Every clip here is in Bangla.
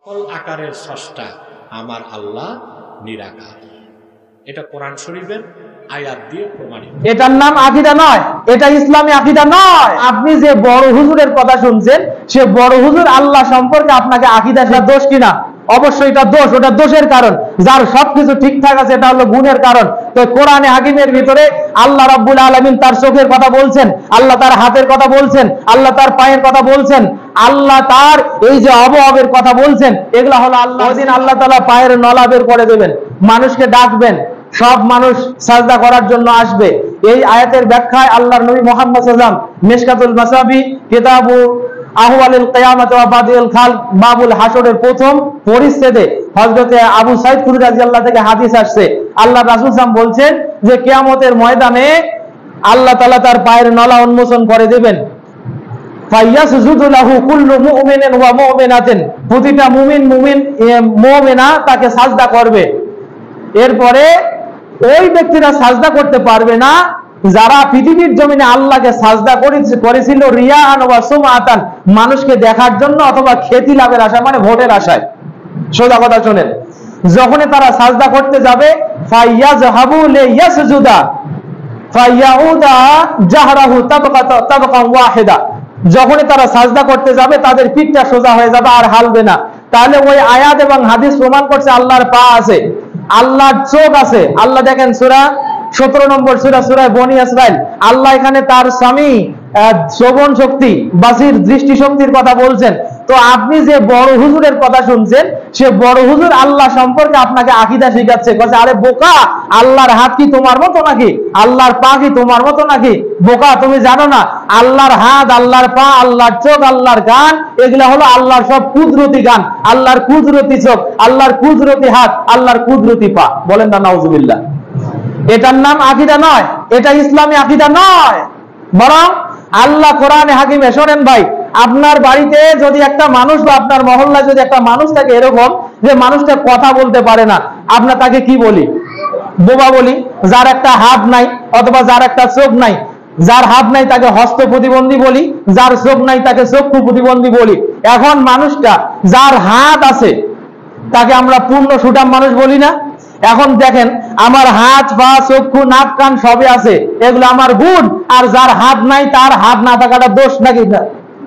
সকল আকারের স্রষ্টা আমার আল্লাহ নিরাকার। এটা কোরআন শরীফের আয়াত দিয়ে প্রমাণিত। এটার নাম আকীদা নয়, এটা ইসলামী আকীদা নয়। আপনি যে বড় হুজুরের কথা শুনছেন, সে বড় হুজুর আল্লাহ সম্পর্কে আপনাকে আকীদা শেখার দোষ কিনা? অবশ্যই এটা দোষ, ওটা দোষের কারণ। যার সবকিছু ঠিকঠাক আছে এটা হলো গুণের কারণ। তো কোরআনে হাকিমের ভিতরে আল্লাহ রাব্বুল আলামিন তার চোখের কথা বলছেন, আল্লাহ তার হাতের কথা বলছেন, আল্লাহ তার পায়ের কথা বলছেন, আল্লাহ তার এই যে অবয়বের কথা বলছেন, এগুলা হলো আল্লাহ। ওই দিন আল্লাহ তাআলা পায়ের নলা বের করে দেবেন, মানুষকে ডাকবেন, সব মানুষ সাজদা করার জন্য আসবে। এই আয়াতের ব্যাখ্যায় আল্লাহর নবী মুহাম্মদ সাল্লাল্লাহু আলাইহি ওয়াসাল্লাম মিশকাতুল মাসাবি কিতাবু আহওয়ালিল কিয়ামত ওয়া বাদিল খালক বাবুল হাসরের প্রথম পরিচ্ছেদে হযরতে আবু সাঈদ খুদরী রাদিয়াল্লাহু থেকে হাদিস আসছে। আল্লাহর রাসূল সাল্লাল্লাহু আলাইহি ওয়াসাল্লাম বলছেন যে কিয়ামতের ময়দানে আল্লাহ তাআলা তার পায়ের নলা উন্মোচন করে দেবেন। ফায়াসজুদু লাহু কুল্লু মুমিনিন ওয়া মুমিনাতিন, প্রতিটা মুমিন মুমিনা তাকে সাজদা করবে। এরপরে ওই ব্যক্তিরা সাজদা করতে পারবে না যারা পৃথিবীর জমিনে আল্লাহকে সাজদা করেছিল রিয়াআন ওয়া সুমআতান, মানুষকে দেখার জন্য অথবা খ্যাতি লাভের আশায়, মানে ভোটের আশায়। সোজা কথা শুনেন, যখনই তারা সাজদা করতে যাবে ফায়াযহাবু লিয়াসজুদা ফায়াউদা জাহরাহু তাবকান ওয়াহিদা, যখনই তারা সাজদা করতে যাবে তাদের পিঠটা সোজা হয়ে যাবে, আর হালবে না। তাহলে ওই আয়াত এবং হাদিস প্রমাণ করছে আল্লাহর পা আছে, আল্লাহর চোখ আছে। আল্লাহ দেখেন সূরা 17 নম্বর সূরা বনী ইসরাইল, আল্লাহ এখানে তার স্বামী শ্রবণ শক্তি, বাসির দৃষ্টি শক্তির কথা বলছেন। তো আপনি যে বড় হুজুরের কথা শুনছেন, সে বড় হুজুর আল্লাহ সম্পর্কে আপনাকে আকীদা শিখাচ্ছে। বলছে আরে বোকা, আল্লাহর হাত কি তোমার মতো নাকি? আল্লাহর পা কি তোমার মতো নাকি? বোকা, তুমি জানো না আল্লাহর হাত, আল্লাহর পা, আল্লাহর চোখ, আল্লাহর কান, এগুলা হলো আল্লাহর সব কুদরতি গান, আল্লাহর কুদরতি চোখ, আল্লাহর কুদরতি হাত, আল্লাহর কুদরতি পা। বলেন না নাউজুবিল্লাহ। এটার নাম আকীদা নয়, এটা ইসলামী আকীদা নয়। বরং আল্লাহ কোরআনে হাকিমে, শোনেন ভাই, আপনার বাড়িতে যদি একটা মানুষ বা আপনার মহল্লায় যদি একটা মানুষ থাকে এরকম যে মানুষটা কথা বলতে পারে না, আমরা তাকে কি বলি? বোবা বলি। যার একটা হাত নাই অথবা যার একটা চোখ নাই, যার হাত নাই তাকে হস্ত প্রতিবন্ধী বলি, যার চোখ নাই তাকে চক্ষু প্রতিবন্ধী বলি। এখন মানুষটা যার হাত আছে তাকে আমরা পূর্ণ সুঠাম মানুষ বলি না? এখন দেখেন, আমার হাত, পা, চক্ষু, নাক, কান সবই আছে, এগুলো আমার গুণ। আর যার হাত নাই তার হাত না থাকাটা দোষ নাকি?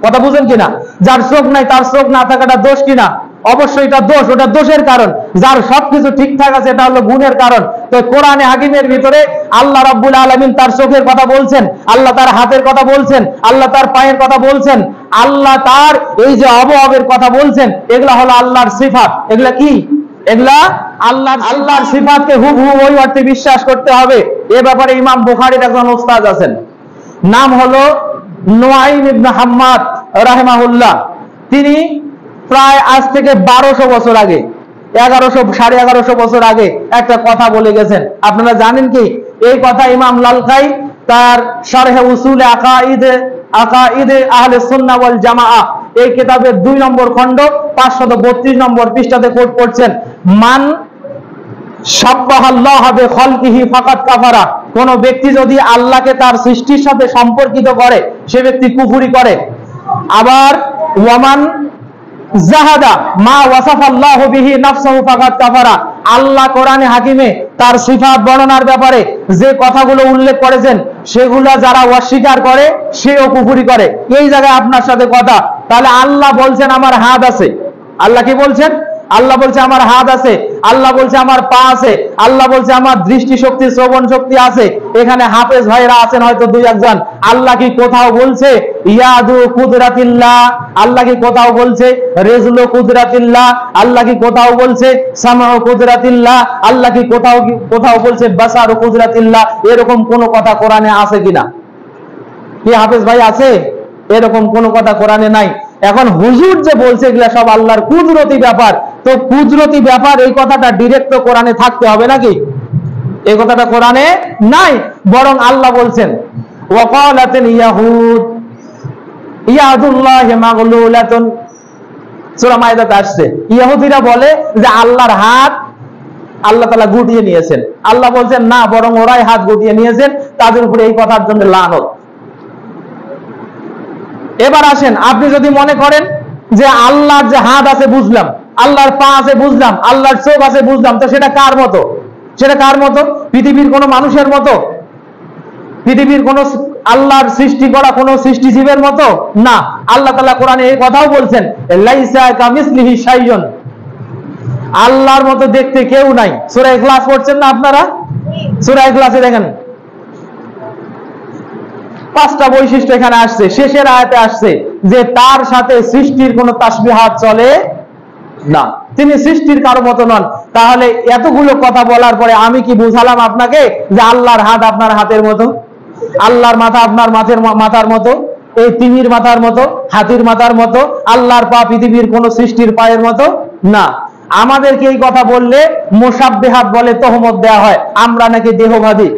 কথা বুঝেন কিনা? যার চোখ নাই তার চোখ না থাকাটা দোষ কিনা? অবশ্যই এটা দোষ, ওটা দোষের কারণ। যার সবকিছু ঠিকঠাক আছে এটা হলো গুণের কারণ। তো কোরআনে হাকিমের ভিতরে আল্লাহ রাব্বুল আলামিন তার চোখের কথা বলছেন, আল্লাহ তার হাতের কথা বলছেন, আল্লাহ তার পায়ের কথা বলছেন, আল্লাহ তার এই যে অবয়বের কথা বলছেন, এগুলা হলো আল্লাহর সিফাত। এগুলা কি? এগুলা আল্লাহর সিফাতকে হুবহু ওই অর্থে বিশ্বাস করতে হবে। এ ব্যাপারে ইমাম বুখারীর একজন ওস্তাদ আছেন, নাম হলো নুআইম ইবনে হাম্মাদ রাহিমাহুল্লাহ। তিনি প্রায় আজ থেকে 1200 বছর আগে, 1100-1150 বছর আগে একটা কথা বলে গেছেন। আপনারা জানেন কি এই কথা? ইমাম লালকাই তার শারহে উসুলে আকাঈদে আহলে সুন্নাহ ওয়াল জামাআহ এই কিতাবের 2 নম্বর খণ্ড 532 নম্বর পৃষ্ঠাতে কোট করছেন, মান শাব্বাহাল্লাহ বিখালকিহি ফাকাদ কাফারা, কোন ব্যক্তি যদি আল্লাহকে তার সৃষ্টির সাথে সম্পর্কিত করে সে ব্যক্তি কুফরি করে। আবার ওয়ামান জাহাদা মা ওয়াসাফাল্লাহু বিহি নাফসাহু ফাকাদ কাফারা, আল্লাহ কোরআনে হাকিমে তার সিফাত বর্ণনার ব্যাপারে যে কথাগুলো উল্লেখ করেছেন সেগুলো যারা অস্বীকার করে সেও কুফরি করে। এই জায়গায় আপনার সাথে কথা, তাহলে আল্লাহ বলছেন আমার হাত আছে, আল্লাহ কি বলছেন? আল্লাহ বলছে আমার হাত আছে, আল্লাহ বলছে আমার পা আছে, আল্লাহ বলছে আমার দৃষ্টি শক্তি, শ্রবণ শক্তি আছে। এখানে হাফেজ ভাইরা আছেন হয়তো 2-1 জন। আল্লাহ কি কোথাও বলছে ইয়াদু কুদরাতিল্লাহ? আল্লাহ কি কোথাও বলছে রেজলু কুদরাতিল্লাহ? আল্লাহ কি কোথাও বলছে সামাউ কুদরাতিল্লাহ? আল্লাহ কি কোথাও বলছে বাসারু কুদরাতিল্লাহ? এরকম কোন কথা কোরআনে আছে কিনা? কি হাফেজ ভাই আছে? এরকম কোন কথা কোরআনে নাই। এখন হুজুর যে বলছে এগুলা সব আল্লাহর কুদরতি ব্যাপার, তো কুদরতি ব্যাপার এই কথাটা ডিরেক্ট তো কোরআনে থাকতে হবে নাকি? এই কথাটা কোরআনে নাই, বরং আল্লাহ বলছেন ওয়াকালাতিল ইয়াহুদ ইয়াদুল্লাহি মাগলুলাতুন, সূরা মাইদাতে আসছে। ইহুদিরা বলে যে আল্লাহর হাত আল্লাহ তাআলা গুটিয়ে নিয়েছেন। আল্লাহ বলছেন না, বরং ওরাই হাত গুটিয়ে নিয়েছেন, তাদের উপরে এই কথার জন্য লানত। এবার আসেন, আপনি যদি মনে করেন যে আল্লাহর যে হাত আছে বুঝলাম, আল্লাহর পা আছে বুঝলাম, আল্লাহর চোখ আছে বুঝলাম, তো সেটা কার মতো? সেটা কার মতো? পৃথিবীর কোন মানুষের মতো? পৃথিবীর কোন আল্লাহর সৃষ্টি করা কোন সৃষ্টিজীবের মতো না। আল্লাহ তাআলা কোরআনে এই কথাও বলছেন, লাইসা কামিসলিহি শাইউন, আল্লাহর মতো দেখতে কেউ নাই। সূরা ইখলাস পড়ছেন না আপনারা? সূরা ইখলাসে দেখেন 5টা বৈশিষ্ট্য এখানে আসছে, শেষের আয়াতে আসছে যে তার সাথে সৃষ্টির কোনো তাসবিহাত চলে না, তিনি সৃষ্টির কারো মতো নন। তাহলে এতগুলো কথা বলার পরে আমি কি বুঝালাম আপনাকে যে আল্লাহর হাত আপনার হাতের মতো, আল্লাহর মাথা আপনার মাথার মতো, এই তিমির মাথার মতো, হাতির মাথার মতো, আল্লাহর পা পৃথিবীর কোন সৃষ্টির পায়ের মতো না। আমাদেরকে এই কথা বললে মুসাব্বিহাত বলে তহমত দেয়া হয়, আমরা নাকি দেহবাদী,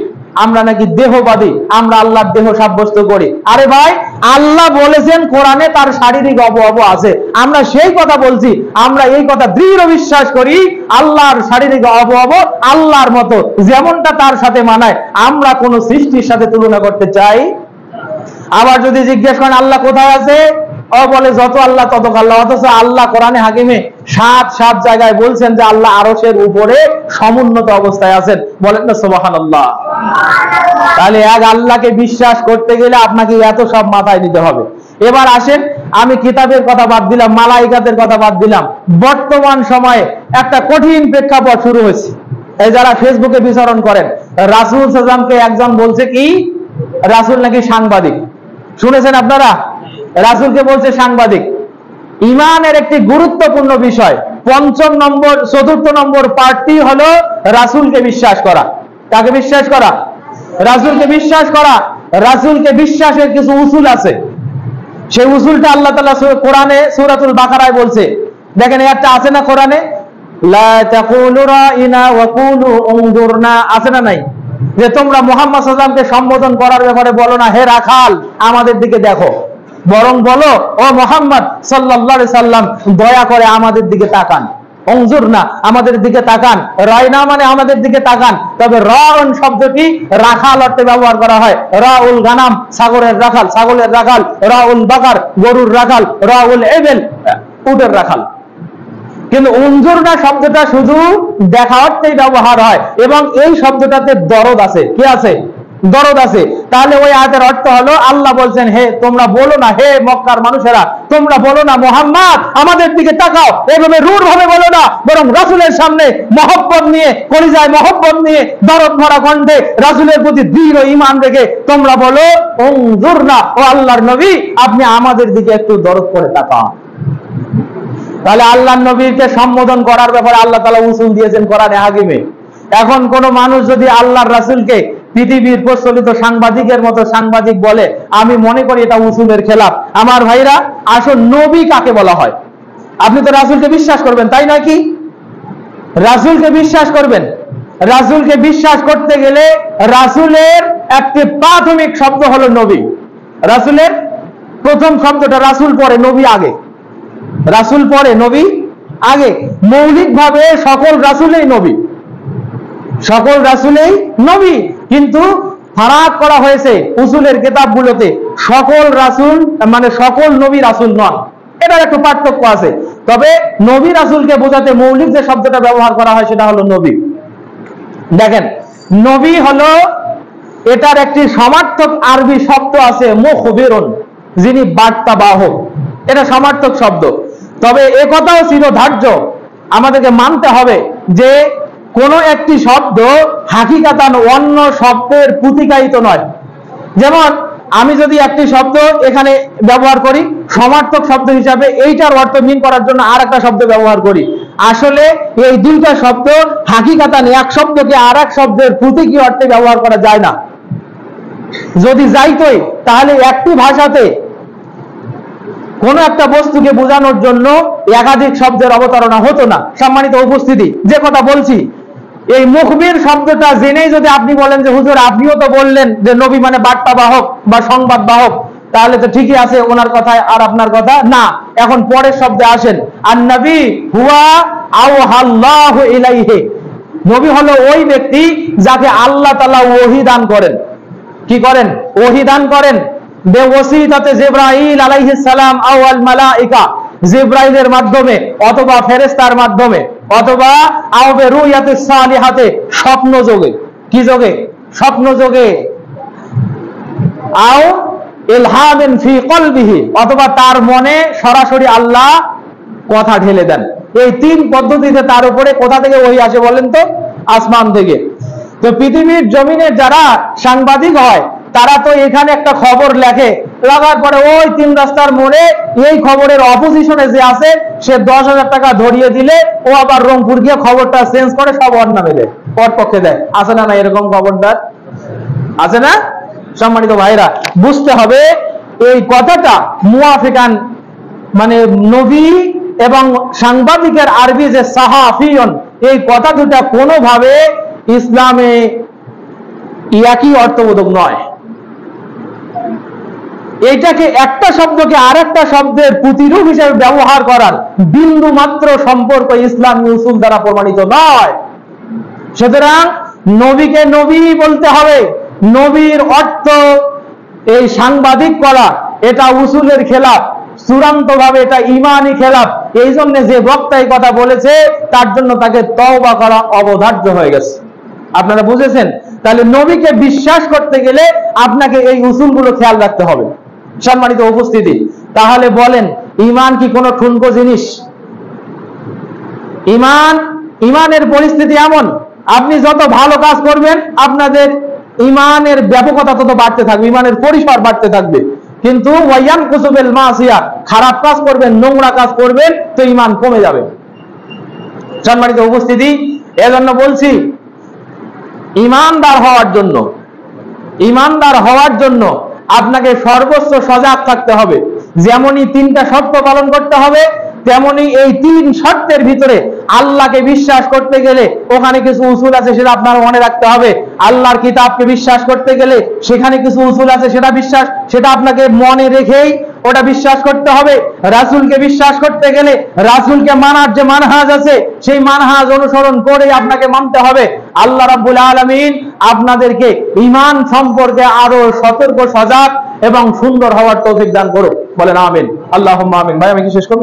আমরা নাকি দেহবাদী, আমরা আল্লাহর দেহ সাব্যস্ত করি। আরে ভাই, আল্লাহ বলেছেন কোরআনে তার শারীরিক অবয়ব আছে, আমরা সেই কথা বলছি। আমরা এই কথা দৃঢ় বিশ্বাস করি, আল্লাহর শারীরিক অবয়ব আল্লাহর মতো, যেমনটা তার সাথে মানায়। আমরা কোন সৃষ্টির সাথে তুলনা করতে চাই? আবার যদি জিজ্ঞেস করেন আল্লাহ কোথায় আছে, ও বলে যত আল্লাহ তত আল্লাহ, অথচ আল্লাহ কোরআনে হাকিমে 7 জায়গায় বলছেন যে আল্লাহ আরশের উপরে সমুন্নত অবস্থায় আছেন। বলেন না সুবহানাল্লাহ। তাহলে এক আল্লাহকে বিশ্বাস করতে গেলে আপনাকে এত সব মাথায় নিতে হবে। এবার আসেন, আমি কিতাবের কথা বাদ দিলাম, মালাইকাতের কথা বাদ দিলাম, বর্তমান সময়ে একটা কঠিন প্রেক্ষাপট শুরু হয়েছে। এই যারা ফেসবুকে বিচরণ করেন, রাসূল সাল্লাল্লাহু আলাইহি ওয়াসাল্লামকে একজন বলছে কি রাসূল নাকি সাংবাদিক, শুনেছেন আপনারা? রাসূলকে বলছে সাংবাদিক। ঈমানের একটি গুরুত্বপূর্ণ বিষয় 4 নম্বর পার্টটি হলো রাসূলকে বিশ্বাস করা। কাকে বিশ্বাস করা? রাসূলকে বিশ্বাস করা। রাসূলকে বিশ্বাসের কিছু উসুল আছে, সেই উসুলটা আল্লাহ তাআলা কোরআনে সূরাতুল বাকারায় বলছে। দেখেন একটা আছে না কোরআনে, লা তাকুলু রাইনা ওয়া কুলু উনজুরনা, আছে না নাই? যে তোমরা মুহাম্মদ সাল্লাল্লাহু আলাইহি ওয়াসাল্লামকে সম্বোধন করার ব্যাপারে বলো না হে রাখাল, আমাদের দিকে দেখো, বরং বলো ও মুহাম্মদ সাল্লাল্লাহু আলাইহি সাল্লাম দয়া করে আমাদের দিকে তাকান। উনজুরনা, আমাদের দিকে তাকান। রাইনা মানে আমাদের দিকে তাকান। তবে রাউন শব্দটি রাখাল অর্থে ব্যবহার করা হয়। রাউল গানাম, ছাগলের রাখাল, ছাগলের রাখাল। রাউল বাকার, গরুর রাখাল। রাউল এবেল, উটের রাখাল। কিন্তু উনজুরনা শব্দটা শুধু দেখা অর্থেই ব্যবহার হয়, এবং এই শব্দটাতে দরদ আছে। কি আছে? দরদ আছে। তাহলে ওই আয়াতের অর্থ হলো আল্লাহ বলছেন, হে তোমরা বলো না, হে মক্কার মানুষেরা তোমরা বলো না মুহাম্মদ আমাদের দিকে তাকাও, এভাবে রূঢ় ভাবে বলো না, বরং রাসূলের সামনে মহব্বত নিয়ে, কলিজায় মহব্বত নিয়ে, দরদ ভরা কণ্ঠে রাসূলের প্রতি দৃঢ় ঈমান রেখে তোমরা বলো উনজুরনা, ও আল্লাহর নবী আপনি আমাদের দিকে একটু দরদ করে তাকান। তাহলে আল্লাহর নবীকে সম্বোধন করার ব্যাপারে আল্লাহ তাআলা উসুল দিয়েছেন কোরআনে হাকিমে। এখন কোন মানুষ যদি আল্লাহর রাসূলকে পৃথিবীর প্রচলিত সাংবাদিকের মতো সাংবাদিক বলে, আমি মনে করি এটা উসুলের খেলাফ। আমার ভাইরা, আসল নবী কাকে বলা হয়? আপনি তো রাসূলকে বিশ্বাস করবেন, তাই নয় কি? রাসূলকে বিশ্বাস করবেন। রাসূলকে বিশ্বাস করতে গেলে রাসূলের একটি প্রাথমিক শব্দ হলো নবী। রাসূলের প্রথম শব্দটা রাসূল পরে, নবী আগে। রাসূল পরে, নবী আগে। মৌলিকভাবে সকল রাসূলই নবী, সকল রাসূলই নবী, কিন্তু ফারাক করা হয়েছে উসুলের কিতাবগুলোতে সকল রাসূল মানে সকল নবী রাসূল নন, এটার একটু পার্থক্য আছে। তবে নবী রাসূলকে বোঝাতে মৌলিক যে শব্দটা ব্যবহার করা হয় সেটা হলো নবী। দেখেন, নবী হলো, এটার একটি সমার্থক আরবি শব্দ আছে মুখবিরুন, যিনি বার্তা বাহক, এটা সমার্থক শব্দ। তবে এ কথাও চিরধার্য, আমাদেরকে মানতে হবে যে কোন একটি শব্দ হাকিকাতান অন্য শব্দের প্রতিকায়িত নয়। যেমন আমি যদি একটি শব্দ এখানে ব্যবহার করি সমার্থক শব্দ হিসাবে, এইটার অর্থ মিন করার জন্য আর একটা শব্দ ব্যবহার করি, আসলে এই দুইটা শব্দ হাকিকাতান এক শব্দকে আর এক শব্দের প্রতীকী অর্থে ব্যবহার করা যায় না। যদি যাইতই তাহলে একটি ভাষাতে কোন একটা বস্তুকে বোঝানোর জন্য একাধিক শব্দের অবতারণা হতো না। সম্মানিত উপস্থিতি, যে কথা বলছি, এই মুখবির শব্দটা জেনেই যদি আপনি বলেন যে হুজুর আপনিও তো বললেন যে নবী মানে বার্তা বাহক বা সংবাদ বাহক, তাহলে তো ঠিকই আছে ওনার কথায় আর আপনার কথা না। এখন পরের শব্দে আসেন, আন-নবী হুয়া আওহাল্লাহু ইলাইহি, নবী হলো ওই ব্যক্তি যাকে আল্লাহ তাআলা ওহী দান করেন। কি করেন? ওহী দান করেন। বেওসিতাতে জিবরাইল আলাইহিস সালাম আও আল মালাইকা, জিব্রাইলের মাধ্যমে অথবা ফেরেশতার মাধ্যমে অথবা আওবে রুয়াতিস সালিহাতে স্বপ্ন যোগে, কি যোগে? স্বপ্ন যোগে, আও ইলহামিন ফি কলবিহি, অথবা তার মনে সরাসরি আল্লাহ কথা ঢেলে দেন। এই তিন পদ্ধতিতে তার উপরে কোথা থেকে ওহী আসে বলেন তো? আসমান থেকে। তো পৃথিবীর জমিনে যারা সাংবাদিক হয় তারা তো এখানে একটা খবর লেখে, লাগার পরে ওই তিন রাস্তার মোড়ে এই খবরের অপোজিশনে যে আছে সে 10,000 টাকা ধরিয়ে দিলে ও আবার রংপুর গিয়ে খবরটা চেঞ্জ করে সব ওর নামে দেয়, ওর পক্ষে দেয়। আছে না? না এরকম খবরদার আছে না? সম্মানিত ভাইরা, বুঝতে হবে এই কথাটা মুয়াফিকান, মানে নবী এবং সাংবাদিকের আরবি যে সাহাফিয়ন, এই কথা দুটা কোনোভাবে ইসলামে একই অর্থবোধক নয়। এইটাকে একটা শব্দকে আরেকটা শব্দের প্রতিরূপ হিসেবে ব্যবহার করার বিন্দু মাত্র সম্পর্ক ইসলামী উসুল দ্বারা প্রমাণিত নয়। সুতরাং নবীকে নবী বলতে হবে। নবীর অর্থ এই সাংবাদিক করা এটা উসুলের খেলাফ, চূড়ান্ত ভাবে এটা ইমানি খেলাফ। এই জন্য যে বক্তা এই কথা বলেছে তার জন্য তাকে তওবা করা অবধার্য হয়ে গেছে। আপনারা বুঝেছেন? তাহলে নবীকে বিশ্বাস করতে গেলে আপনাকে এই উসুলগুলো খেয়াল রাখতে হবে। সম্মানিত উপস্থিতি, তাহলে বলেন ঈমান কি কোনো ঠুনকো জিনিস? ঈমানের পরিস্থিতি এমন, আপনি যত ভালো কাজ করবেন আপনাদের ঈমানের ব্যাপকতা তত বাড়তে থাকবে, ঈমানের পরিসর বাড়তে থাকবে। কিন্তু ওয়ায়ান কুসুবিল মাসিয়া, খারাপ কাজ করবেন, নোংরা কাজ করবেন তো ঈমান কমে যাবে। সম্মানিত উপস্থিতি, এজন্য বলছি ঈমানদার হওয়ার জন্য আপনাকে সর্বোচ্চ সজাগ থাকতে হবে। যেমনই তিনটা শর্ত পালন করতে হবে, তেমনি এই তিন শর্তের ভিতরে আল্লাহকে বিশ্বাস করতে গেলে ওখানে কিছু উসুল আছে, সেটা আপনার মনে রাখতে হবে। আল্লাহর কিতাবকে বিশ্বাস করতে গেলে সেখানে কিছু উসুল আছে, সেটা আপনাকে মনে রেখেই ওটা বিশ্বাস করতে হবে। রাসূলকে বিশ্বাস করতে গেলে রাসূলকে মানার যে মানহাজ আছে সেই মানহাজ অনুসরণ করেই আপনাকে মানতে হবে। আল্লাহ রাব্বুল আলামিন আপনাদেরকে ঈমান সম্পর্কে আরো সতর্ক, সজাগ এবং সুন্দর হওয়ার তৌফিক দান করুন। বলেন আমিন। আল্লাহুম্মা আমিন। ভাই আমি কি শেষ করব?